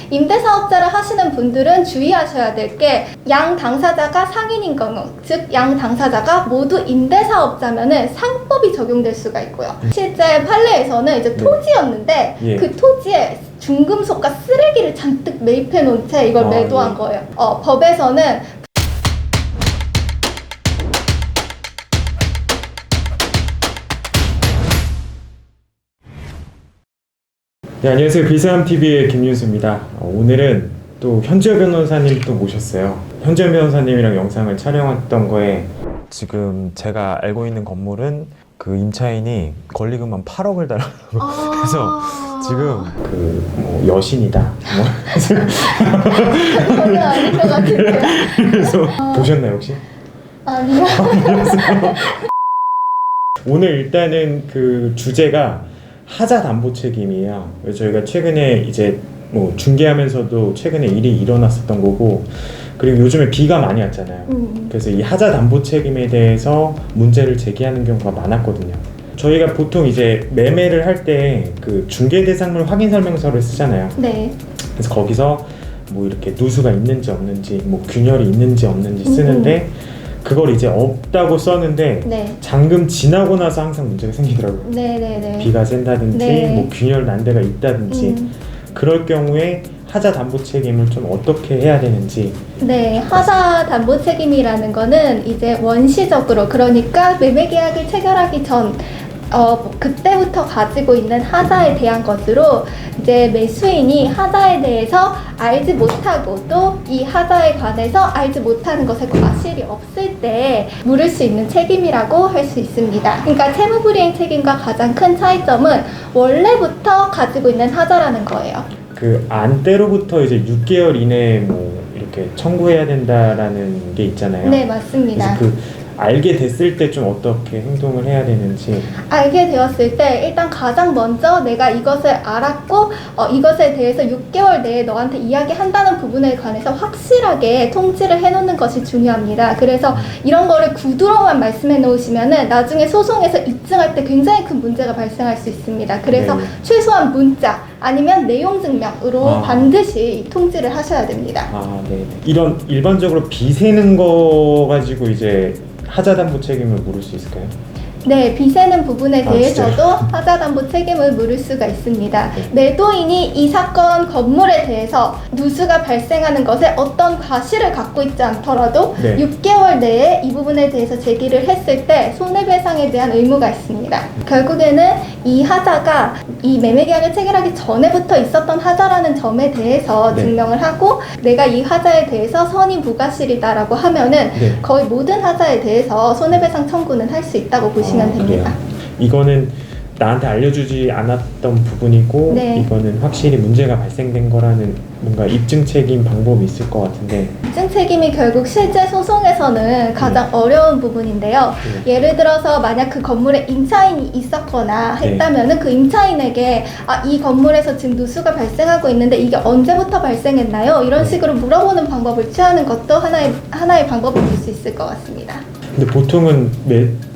임대사업자를 하시는 분들은 주의하셔야 될 게 양 당사자가 상인인 경우, 즉 양 당사자가 모두 임대사업자면은 상법이 적용될 수가 있고요. 실제 판례에서는 이제 토지였는데 예. 그 토지에 중금속과 쓰레기를 잔뜩 매입해 놓은 채 이걸 매도한 예. 거예요. 법에서는 네, 안녕하세요. 비사함TV의 김윤수입니다. 오늘은 또 현지엽 변호사님 또 모셨어요. 현지엽 변호사님이랑 영상을 촬영했던 거에 지금 제가 알고 있는 건물은 그 임차인이 권리금만 8억을 달라고 그래서 지금 뭐 여신이다 전혀 아닌 것 같은데요. 그래서 보셨나요 혹시? 아니요. 오늘 일단은 그 주제가 하자 담보 책임이에요. 그래서 저희가 최근에 이제 뭐 중개하면서도 최근에 일이 일어났었던 거고, 그리고 요즘에 비가 많이 왔잖아요. 그래서 이 하자 담보 책임에 대해서 문제를 제기하는 경우가 많았거든요. 저희가 보통 이제 매매를 할 때 그 중개 대상물 확인 설명서를 쓰잖아요. 네. 그래서 거기서 뭐 이렇게 누수가 있는지 없는지, 뭐 균열이 있는지 없는지 쓰는데 그걸 이제 없다고 썼는데 네. 잔금 지나고 나서 항상 문제가 생기더라고요. 네네네. 비가 샌다든지 네. 뭐 균열 난 데가 있다든지 그럴 경우에 하자 담보 책임을 좀 어떻게 해야 되는지. 네, 하자 담보 책임이라는 거는 이제 원시적으로, 그러니까 매매 계약을 체결하기 전 그때부터 가지고 있는 하자에 대한 것으로 이제 매수인이 하자에 대해서 알지 못하고 또 이 하자에 관해서 알지 못하는 것에 과실이 없을 때 물을 수 있는 책임이라고 할 수 있습니다. 그러니까 채무불이행 책임과 가장 큰 차이점은 원래부터 가지고 있는 하자라는 거예요. 그 안때로부터 이제 6개월 이내에 뭐 이렇게 청구해야 된다라는 게 있잖아요. 네, 맞습니다. 그래서 그 알게 됐을 때 좀 어떻게 행동을 해야 되는지. 알게 되었을 때 일단 가장 먼저 내가 이것을 알았고 이것에 대해서 6개월 내에 너한테 이야기한다는 부분에 관해서 확실하게 통지를 해놓는 것이 중요합니다. 그래서 이런 거를 구두로만 말씀해 놓으시면은 나중에 소송에서 입증할 때 굉장히 큰 문제가 발생할 수 있습니다. 그래서 네. 최소한 문자 아니면 내용 증명으로 반드시 통지를 하셔야 됩니다. 네. 이런 일반적으로 비 새는 거 가지고 이제 하자 담보 책임을 물을 수 있을까요? 네, 비 새는 부분에 대해서도 진짜요? 하자 담보 책임을 물을 수가 있습니다. 네. 매도인이 이 사건 건물에 대해서 누수가 발생하는 것에 어떤 과실을 갖고 있지 않더라도 네. 6개월 내에 이 부분에 대해서 제기를 했을 때 손해배상에 대한 의무가 있습니다. 결국에는 이 하자가 이 매매계약을 체결하기 전에부터 있었던 하자라는 점에 대해서 네. 증명을 하고 내가 이 하자에 대해서 선의 부과실이다라고 하면은 네. 거의 모든 하자에 대해서 손해배상 청구는 할 수 있다고 보시면 됩니다. 그래요. 이거는 나한테 알려주지 않았던 부분이고 네. 이거는 확실히 문제가 발생된 거라는 뭔가 입증 책임 방법이 있을 것 같은데. 입증 책임이 결국 실제 소송에서는 가장 어려운 부분인데요. 예를 들어서 만약 그 건물에 임차인이 있었거나 했다면은 그 임차인에게 이 건물에서 지금 누수가 발생하고 있는데 이게 언제부터 발생했나요? 이런 식으로 물어보는 방법을 취하는 것도 하나의 방법이 될 수 있을 것 같습니다. 근데 보통은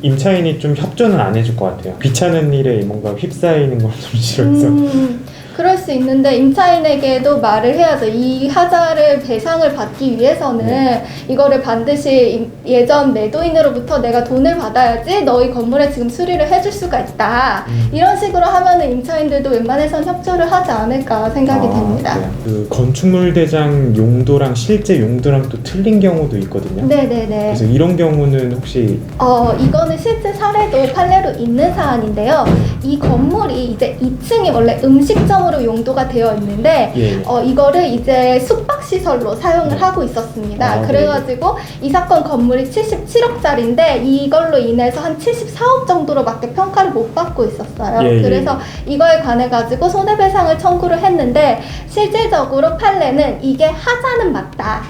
임차인이 좀 협조는 안 해줄 것 같아요. 귀찮은 일에 뭔가 휩싸이는 걸 좀 싫어해서. 그럴 수 있는데 임차인에게도 말을 해야죠. 이 하자를 배상을 받기 위해서는 이거를 반드시 예전 매도인으로부터 내가 돈을 받아야지 너희 건물에 지금 수리를 해줄 수가 있다. 이런 식으로 하면은 임차인들도 웬만해선 협조를 하지 않을까 생각이 됩니다. 그래요. 그 건축물 대장 용도랑 실제 용도랑 또 틀린 경우도 있거든요. 네네네. 그래서 이런 경우는 혹시 이거는 실제 사례도 판례로 있는 사안인데요. 이 건물이 이제 2층이 원래 음식점으로 용도가 되어 있는데 이거를 이제 숙박시설로 사용을 하고 있었습니다. 그래가지고 이 사건 건물이 77억짜리인데 이걸로 인해서 한 74억 정도로밖에 평가를 못 받고 있었어요. 그래서 이거에 관해 가지고 손해배상을 청구를 했는데 실질적으로 판례는 이게 하자는 맞다.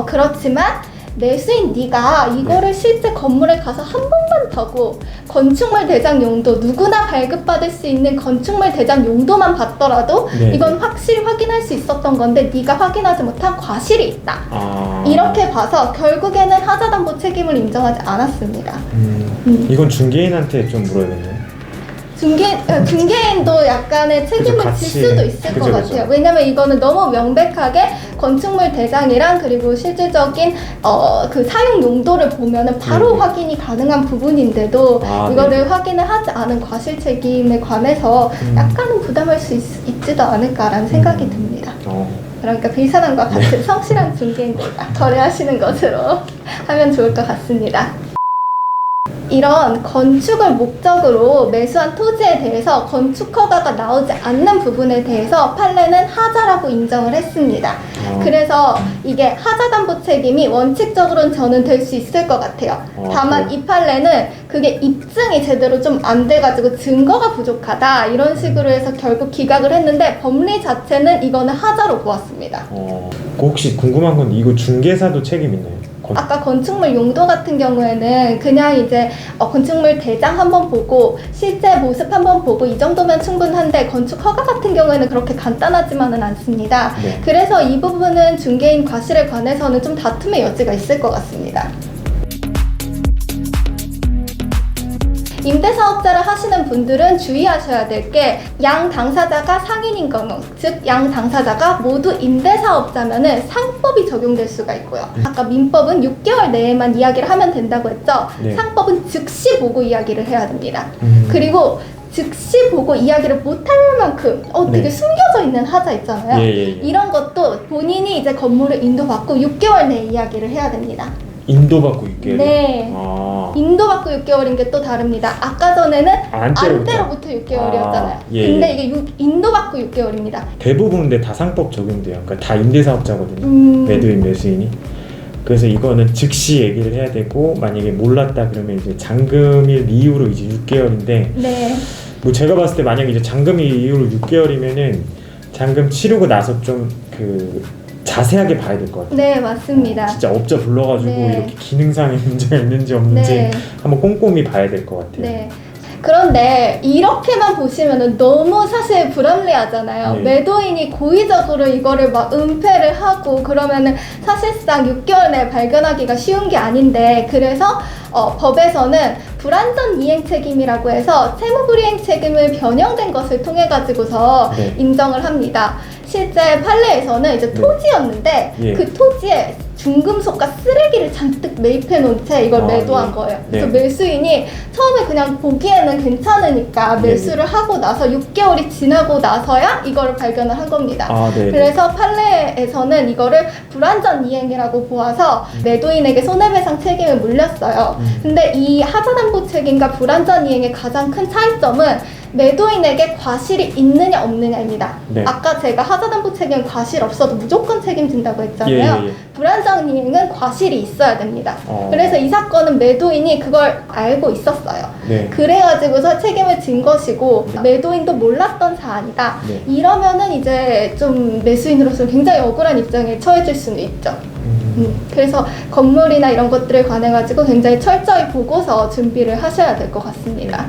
그렇지만 매수인 네가 이거를 실제 건물에 가서 한 번만 보고 건축물 대장 용도, 누구나 발급받을 수 있는 건축물 대장 용도만 봤더라도 이건 확실히 확인할 수 있었던 건데 네가 확인하지 못한 과실이 있다. 이렇게 봐서 결국에는 하자담보 책임을 인정하지 않았습니다. 이건 중개인한테 좀 물어야겠네요. 중개인도 약간의 책임을 그죠, 질 수도 있을 그죠, 것 같아요. 그죠. 왜냐면 이거는 너무 명백하게 건축물 대장이랑 그리고 실질적인 그 사용 용도를 보면은 바로 네. 확인이 가능한 부분인데도 아, 이거를 네. 확인을 하지 않은 과실 책임에 관해서 약간은 부담할 수 있지도 않을까라는 생각이 듭니다. 그러니까 빌사단과 같은 성실한 중개인들과 거래하시는 것으로 하면 좋을 것 같습니다. 이런 건축을 목적으로 매수한 토지에 대해서 건축 허가가 나오지 않는 부분에 대해서 판례는 하자라고 인정을 했습니다. 그래서 이게 하자 담보 책임이 원칙적으로는 저는 될 수 있을 것 같아요. 다만 이 판례는 그게 입증이 제대로 좀 안 돼가지고 증거가 부족하다 이런 식으로 해서 결국 기각을 했는데 법리 자체는 이거는 하자로 보았습니다. 혹시 궁금한 건데 이거 중개사도 책임 있나요? 아까 건축물 용도 같은 경우에는 그냥 이제 건축물 대장 한번 보고 실제 모습 한번 보고 이 정도면 충분한데 건축 허가 같은 경우에는 그렇게 간단하지만은 않습니다. 네. 그래서 이 부분은 중개인 과실에 관해서는 좀 다툼의 여지가 있을 것 같습니다. 임대사업자를 하시는 분들은 주의하셔야 될 게 양 당사자가 상인인 경우, 즉 양 당사자가 모두 임대사업자면은 상법이 적용될 수가 있고요. 아까 민법은 6개월 내에만 이야기를 하면 된다고 했죠. 네. 상법은 즉시 보고 이야기를 해야 됩니다. 그리고 즉시 보고 이야기를 못할 만큼 되게 네. 숨겨져 있는 하자 있잖아요. 예. 이런 것도 본인이 이제 건물을 인도받고 6개월 내에 이야기를 해야 됩니다. 인도받고 6개월? 네. 인도받고 6개월인 게 또 다릅니다. 아까 전에는 안때로부터 6개월이었잖아요. 예. 근데 이게 인도받고 6개월입니다. 대부분 근데 다 상법 적용돼요. 그러니까 다 임대사업자거든요. 매도인 매수인이. 그래서 이거는 즉시 얘기를 해야 되고 만약에 몰랐다 그러면 이제 잔금일 이후로 이제 6개월인데 네. 뭐 제가 봤을 때 만약에 이제 잔금일 이후로 6개월이면은 잔금 치르고 나서 좀 자세하게 봐야 될 것 같아요. 네, 맞습니다. 진짜 업자 불러가지고 네. 이렇게 기능상의 문제가 있는지 없는지 네. 한번 꼼꼼히 봐야 될 것 같아요. 네. 그런데 이렇게만 보시면은 너무 사실 불합리하잖아요. 네. 매도인이 고의적으로 이거를 막 은폐를 하고 그러면은 사실상 6개월 내에 발견하기가 쉬운 게 아닌데 그래서 법에서는 불완전 이행 책임이라고 해서 채무불이행 책임을 변형된 것을 통해 가지고서 네. 인정을 합니다. 실제 판례에서는 이제 토지였는데 예. 그 토지에 중금속과 쓰레기를 잔뜩 매입해 놓은 채 이걸 매도한 거예요. 그래서 네. 매수인이 처음에 그냥 보기에는 괜찮으니까 매수를 하고 나서 6개월이 지나고 나서야 이거를 발견을 한 겁니다. 그래서 판례에서는 이거를 불완전 이행이라고 보아서 매도인에게 손해배상 책임을 물렸어요. 근데 이 하자담보 책임과 불완전 이행의 가장 큰 차이점은 매도인에게 과실이 있느냐 없느냐입니다. 네. 아까 제가 하자담보 책임 과실 없어도 무조건 책임진다고 했잖아요. 불완전 이행은 과실이 있어야 됩니다. 그래서 이 사건은 매도인이 그걸 알고 있었어요. 네. 그래가지고서 책임을 진 것이고 매도인도 몰랐던 사안이다. 네. 이러면은 이제 좀 매수인으로서 굉장히 억울한 입장에 처해질 수는 있죠. 그래서 건물이나 이런 것들에 관해 가지고 굉장히 철저히 보고서 준비를 하셔야 될 것 같습니다.